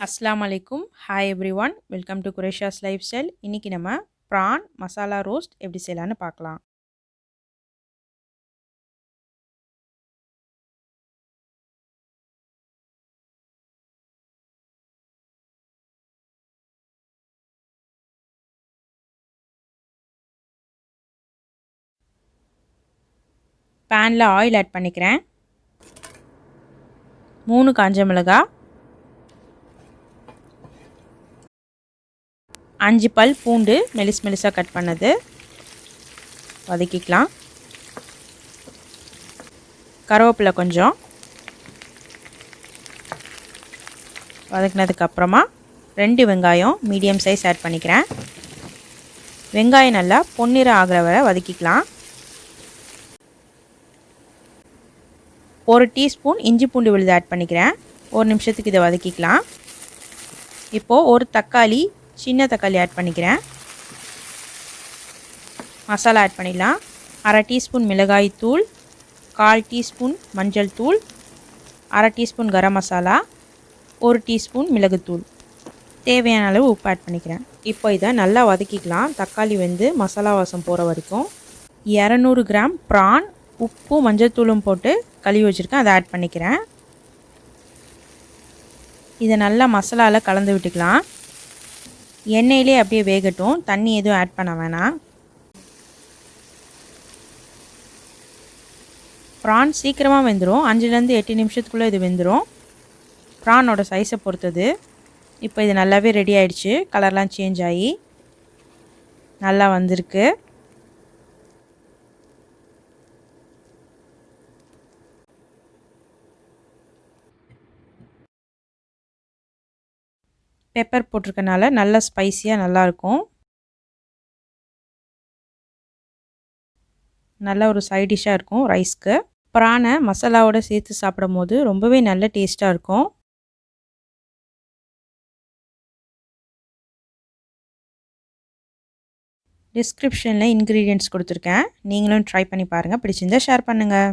அஸ்ஸலாமு அலைக்கும். Hi everyone, welcome to குரேஷியாஸ் லைஃப் ஸ்டைல். இன்றைக்கி நம்ம ப்ரான் மசாலா ரோஸ்ட் எப்படி செய்யலான்னு பார்க்கலாம். பேனில் ஆயில் ஆட் பண்ணிக்கிறேன். 3 காஞ்ச மிளகாய், 5 பல் பூண்டு மெலிசாக கட் பண்ணது வதக்கிக்கலாம். கருவேப்பிலை கொஞ்சம் வதக்கினதுக்கப்புறமா 2 வெங்காயம் மீடியம் சைஸ் ஆட் பண்ணிக்கிறேன். வெங்காயம் நல்லா பொன்னிறம் ஆகிற வரை வதக்கிக்கலாம். 1 டீஸ்பூன் இஞ்சி பூண்டு விழுது ஆட் பண்ணிக்கிறேன். 1 நிமிஷத்துக்கு இதை வதக்கிக்கலாம். இப்போது 1 தக்காளி, சின்ன தக்காளி ஆட் பண்ணிக்கிறேன். மசாலா ஆட் பண்ணிடலாம். 1/2 டீஸ்பூன் மிளகாய் தூள், 1/4 டீஸ்பூன் மஞ்சள் தூள், 1/2 டீஸ்பூன் கரம் மசாலா, 1 டீஸ்பூன் மிளகுத்தூள், தேவையான அளவு உப்பு ஆட் பண்ணிக்கிறேன். இப்போ இதை நல்லா வதக்கிக்கலாம். தக்காளி வெந்து மசாலா வாசம் போகிற வரைக்கும். 200 கிராம் ப்ரான் உப்பு மஞ்சள் தூளும் போட்டு கழுவி வச்சுருக்கேன், அதை ஆட் பண்ணிக்கிறேன். இதை நல்லா மசாலாவில் கலந்து விட்டுக்கலாம். எண்ணெயிலே அப்படியே வேகட்டும், தண்ணி எதுவும் ஆட் பண்ண வேணாம். ப்ரான் சீக்கிரமாக வெந்துடும். 5லேருந்து 8 நிமிஷத்துக்குள்ளே இது வெந்துடும். ப்ரானோட சைஸை பொறுத்தது. இப்போ இது நல்லாவே ரெடி ஆகிடுச்சு. கலர்லாம் சேஞ்ச் ஆகி நல்லா வந்திருக்கு. பெப்பர் போட்டிருக்கனால நல்லா ஸ்பைஸியாக நல்லாயிருக்கும். நல்ல ஒரு சைட் டிஷ்ஷாக இருக்கும் ரைஸ்க்கு. ப்ரானை மசாலாவோடு சேர்த்து சாப்பிடும் போது ரொம்பவே நல்ல டேஸ்ட்டாக இருக்கும். டிஸ்கிரிப்ஷனில் இன்க்ரீடியன்ட்ஸ் கொடுத்துருக்கேன், நீங்களும் ட்ரை பண்ணி பாருங்கள். பிடிச்சிருந்தால் ஷேர் பண்ணுங்கள்.